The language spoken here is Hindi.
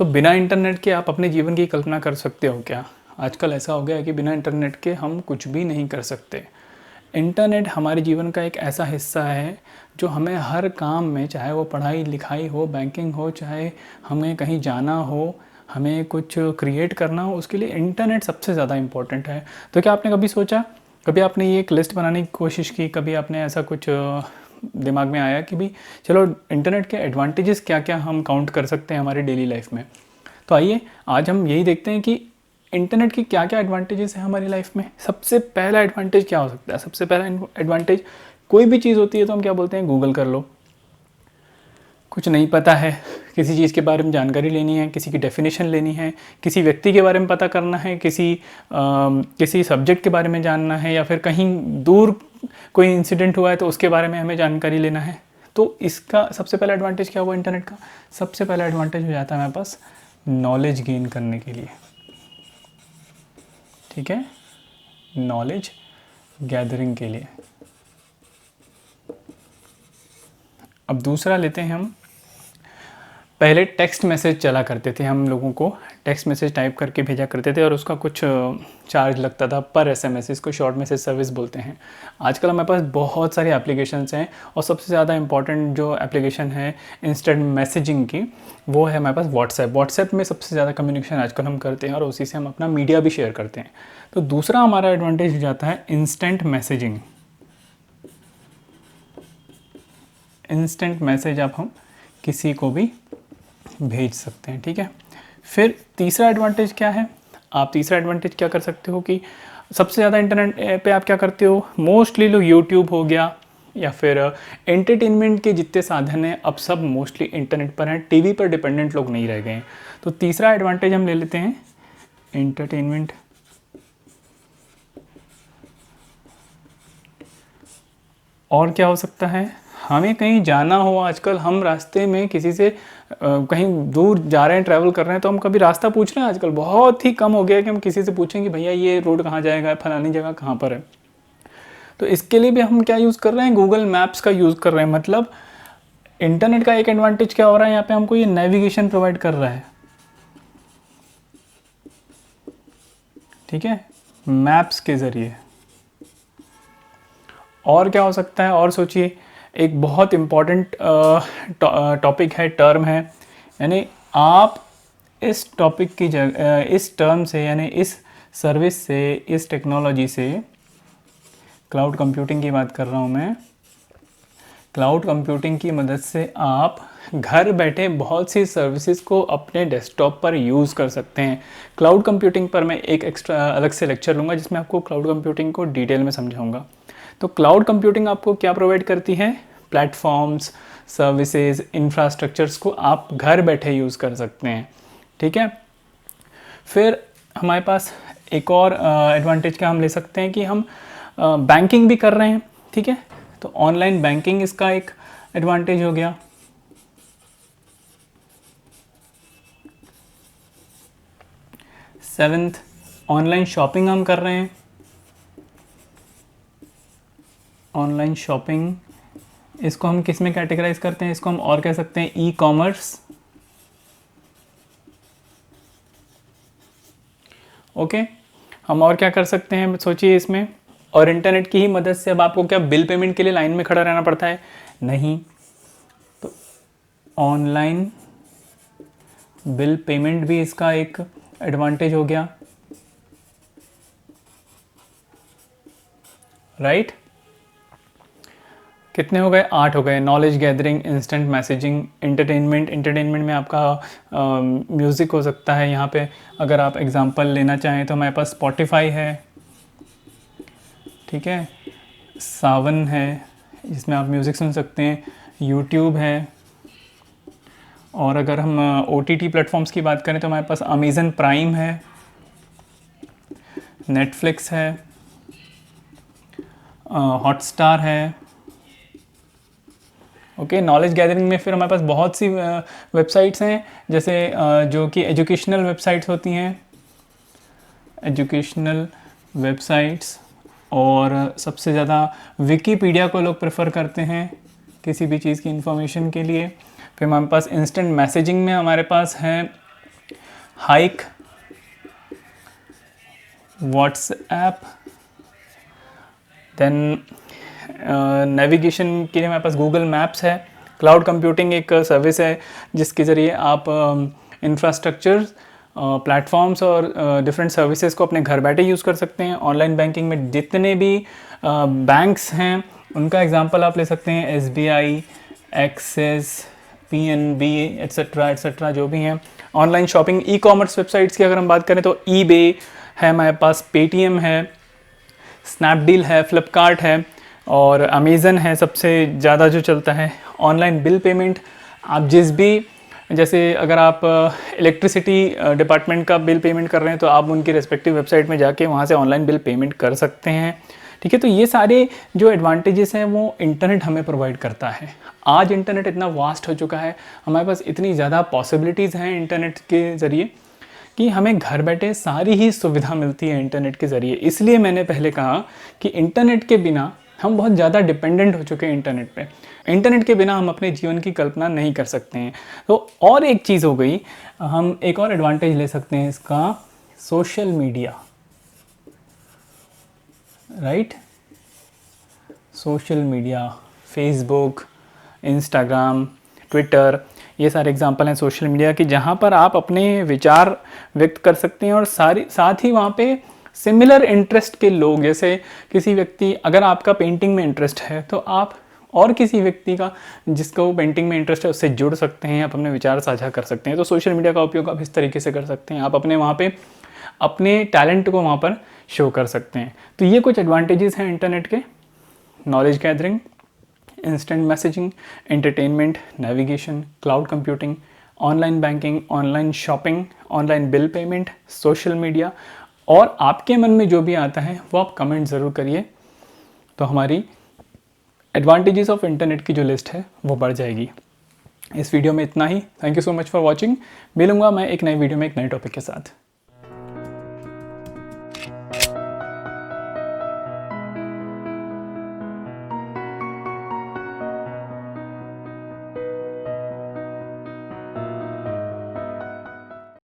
बिना इंटरनेट के आप अपने जीवन की कल्पना कर सकते हो क्या? आजकल ऐसा हो गया है कि बिना इंटरनेट के हम कुछ भी नहीं कर सकते। इंटरनेट हमारे जीवन का एक ऐसा हिस्सा है जो हमें हर काम में, चाहे वो पढ़ाई लिखाई हो, बैंकिंग हो, चाहे हमें कहीं जाना हो, हमें कुछ क्रिएट करना हो, उसके लिए इंटरनेट सबसे ज़्यादा इम्पोर्टेंट है। तो क्या आपने कभी सोचा, कभी आपने ये एक लिस्ट बनाने की कोशिश की, कभी आपने ऐसा कुछ दिमाग में आया कि भाई चलो इंटरनेट के एडवांटेजेस क्या क्या हम काउंट कर सकते हैं हमारी डेली लाइफ में? तो आइए आज हम यही देखते हैं कि इंटरनेट की क्या क्या एडवांटेजेस हैं हमारी लाइफ में। सबसे पहला एडवांटेज क्या हो सकता है? सबसे पहला एडवांटेज, कोई भी चीज़ होती है तो हम क्या बोलते हैं, गूगल कर लो। कुछ नहीं पता है, किसी चीज़ के बारे में जानकारी लेनी है, किसी की डेफिनेशन लेनी है, किसी व्यक्ति के बारे में पता करना है, किसी सब्जेक्ट के बारे में जानना है, या फिर कहीं दूर कोई इंसिडेंट हुआ है तो उसके बारे में हमें जानकारी लेना है, तो इसका सबसे पहला एडवांटेज क्या हुआ इंटरनेट का? सबसे पहला एडवांटेज हो जाता है हमारे पास नॉलेज गेन करने के लिए। ठीक है, नॉलेज गैदरिंग के लिए। अब दूसरा लेते हैं हम, पहले टेक्स्ट मैसेज चला करते थे, हम लोगों को टेक्स्ट मैसेज टाइप करके भेजा करते थे और उसका कुछ चार्ज लगता था पर एसएमएस, इसको शॉर्ट मैसेज सर्विस बोलते हैं। आजकल हमारे पास बहुत सारे एप्लीकेशंस हैं और सबसे ज़्यादा इंपॉर्टेंट जो एप्लीकेशन है इंस्टेंट मैसेजिंग की, वो है हमारे पास व्हाट्सएप। व्हाट्सएप में सबसे ज़्यादा कम्युनिकेशन आजकल हम करते हैं और उसी से हम अपना मीडिया भी शेयर करते हैं। तो दूसरा हमारा एडवांटेज हो जाता है इंस्टेंट मैसेजिंग। इंस्टेंट मैसेज आप हम किसी को भी भेज सकते हैं। ठीक है, फिर तीसरा एडवांटेज क्या है? आप तीसरा एडवांटेज क्या कर सकते हो कि सबसे ज़्यादा इंटरनेट पे आप क्या करते हो, मोस्टली लोग यूट्यूब हो गया या फिर एंटरटेनमेंट के जितने साधन हैं अब सब मोस्टली इंटरनेट पर हैं, टीवी पर डिपेंडेंट लोग नहीं रह गए हैं। तो तीसरा एडवांटेज हम ले लेते हैं एंटरटेनमेंट। और क्या हो सकता है, हमें कहीं जाना हो, आजकल हम रास्ते में किसी से कहीं दूर जा रहे हैं, ट्रैवल कर रहे हैं, तो हम कभी रास्ता पूछ रहे हैं? आजकल बहुत ही कम हो गया है कि हम किसी से पूछें कि भैया ये रोड कहाँ जाएगा, फलानी जगह कहाँ पर है। तो इसके लिए भी हम क्या यूज़ कर रहे हैं, गूगल मैप्स का यूज़ कर रहे हैं। मतलब इंटरनेट का एक एडवांटेज क्या हो रहा है, यहाँ पे हमको ये नेविगेशन प्रोवाइड कर रहा है। ठीक है, मैप्स के ज़रिए। और क्या हो सकता है, और सोचिए, एक बहुत इम्पॉर्टेंट टॉपिक है, टर्म है, यानी आप इस टॉपिक की जगह, इस टर्म से, यानी इस सर्विस से, इस टेक्नोलॉजी से, क्लाउड कंप्यूटिंग की बात कर रहा हूँ मैं। क्लाउड कंप्यूटिंग की मदद से आप घर बैठे बहुत सी सर्विसेज को अपने डेस्कटॉप पर यूज़ कर सकते हैं। क्लाउड कंप्यूटिंग पर मैं एक एक्स्ट्रा अलग से लेक्चर लूँगा जिसमें आपको क्लाउड कंप्यूटिंग को डिटेल में समझाऊंगा। तो क्लाउड कंप्यूटिंग आपको क्या प्रोवाइड करती है? प्लेटफॉर्म्स, सर्विसेज, इंफ्रास्ट्रक्चर्स को आप घर बैठे यूज़ कर सकते हैं। ठीक है, फिर हमारे पास एक और एडवांटेज क्या हम ले सकते हैं कि हम बैंकिंग भी कर रहे हैं। ठीक है, तो ऑनलाइन बैंकिंग इसका एक एडवांटेज हो गया। सेवेंथ, ऑनलाइन शॉपिंग हम कर रहे हैं। ऑनलाइन शॉपिंग, इसको हम किस में कैटेगराइज करते हैं? इसको हम और कह सकते हैं ई कॉमर्स। ओके, हम और क्या कर सकते हैं सोचिए इसमें। और इंटरनेट की ही मदद से अब आपको क्या बिल पेमेंट के लिए लाइन में खड़ा रहना पड़ता है? नहीं। तो ऑनलाइन बिल पेमेंट भी इसका एक एडवांटेज हो गया, राइट? कितने हो गए? 8 हो गए। Knowledge gathering, instant messaging, entertainment. Entertainment में आपका म्यूज़िक हो सकता है। यहाँ पे अगर आप एग्जांपल लेना चाहें तो हमारे पास स्पॉटिफाई है, ठीक है, सावन है जिसमें आप म्यूज़िक सुन सकते हैं, यूट्यूब है, और अगर हम OTT प्लेटफॉर्म्स की बात करें तो हमारे पास अमेज़न प्राइम है, नेटफ्लिक्स है, हॉटस्टार है। ओके, नॉलेज गैदरिंग में फिर हमारे पास बहुत सी वेबसाइट्स हैं, जैसे जो कि एजुकेशनल वेबसाइट्स होती हैं, एजुकेशनल वेबसाइट्स, और सबसे ज़्यादा विकीपीडिया को लोग प्रेफर करते हैं किसी भी चीज़ की इंफॉर्मेशन के लिए। फिर हमारे पास इंस्टेंट मैसेजिंग में हमारे पास है हाइक, व्हाट्सएप, देन नेविगेशन के लिए हमारे पास गूगल मैप्स है। क्लाउड कंप्यूटिंग एक सर्विस है जिसके ज़रिए आप इंफ्रास्ट्रक्चर, प्लेटफॉर्म्स और डिफरेंट सर्विसेज को अपने घर बैठे यूज़ कर सकते हैं। ऑनलाइन बैंकिंग में जितने भी बैंक्स हैं उनका एग्जांपल आप ले सकते हैं, एसबीआई, एक्सिस, पीएनबी एट्सेट्रा जो भी हैं। Online shopping, e commerce websites की अगर हम बात करें तो ईबे है हमारे पास, पेटीएम है, स्नैपडील है, फ्लिपकार्ट है और अमेज़न है सबसे ज़्यादा जो चलता है। ऑनलाइन बिल पेमेंट, आप जिस भी, जैसे अगर आप इलेक्ट्रिसिटी डिपार्टमेंट का बिल पेमेंट कर रहे हैं तो आप उनकी रेस्पेक्टिव वेबसाइट में जाके वहाँ से ऑनलाइन बिल पेमेंट कर सकते हैं। ठीक है, तो ये सारे जो एडवांटेजेस हैं वो इंटरनेट हमें प्रोवाइड करता है। आज इंटरनेट इतना वास्ट हो चुका है, हमारे पास इतनी ज़्यादा पॉसिबिलिटीज़ हैं इंटरनेट के ज़रिए कि हमें घर बैठे सारी ही सुविधा मिलती है इंटरनेट के ज़रिए। इसलिए मैंने पहले कहा कि इंटरनेट के बिना हम बहुत ज़्यादा डिपेंडेंट हो चुके हैं इंटरनेट पे। इंटरनेट के बिना हम अपने जीवन की कल्पना नहीं कर सकते हैं। तो और एक चीज़ हो गई, हम एक और एडवांटेज ले सकते हैं इसका, social media, right. Social media, Facebook, Instagram, Twitter, ये सारे एग्जांपल हैं सोशल मीडिया की, जहाँ पर आप अपने विचार व्यक्त कर सकते हैं और साथ ही वहाँ पे सिमिलर इंटरेस्ट के लोग, जैसे किसी व्यक्ति, अगर आपका पेंटिंग में इंटरेस्ट है तो आप और किसी व्यक्ति का जिसको पेंटिंग में इंटरेस्ट है उससे जुड़ सकते हैं, आप अपने विचार साझा कर सकते हैं। तो सोशल मीडिया का उपयोग आप इस तरीके से कर सकते हैं, आप अपने वहाँ पे अपने टैलेंट को वहाँ पर शो कर सकते हैं। तो ये कुछ एडवांटेजेस हैं इंटरनेट के, knowledge gathering, instant messaging, entertainment, navigation, cloud computing, online banking, online shopping, online bill payment, social media. और आपके मन में जो भी आता है वो आप कमेंट ज़रूर करिए, तो हमारी एडवांटेजेस ऑफ इंटरनेट की जो लिस्ट है वो बढ़ जाएगी। इस वीडियो में इतना ही। Thank you so much for watching. मिलूंगा मैं एक नई वीडियो में एक नए टॉपिक के साथ।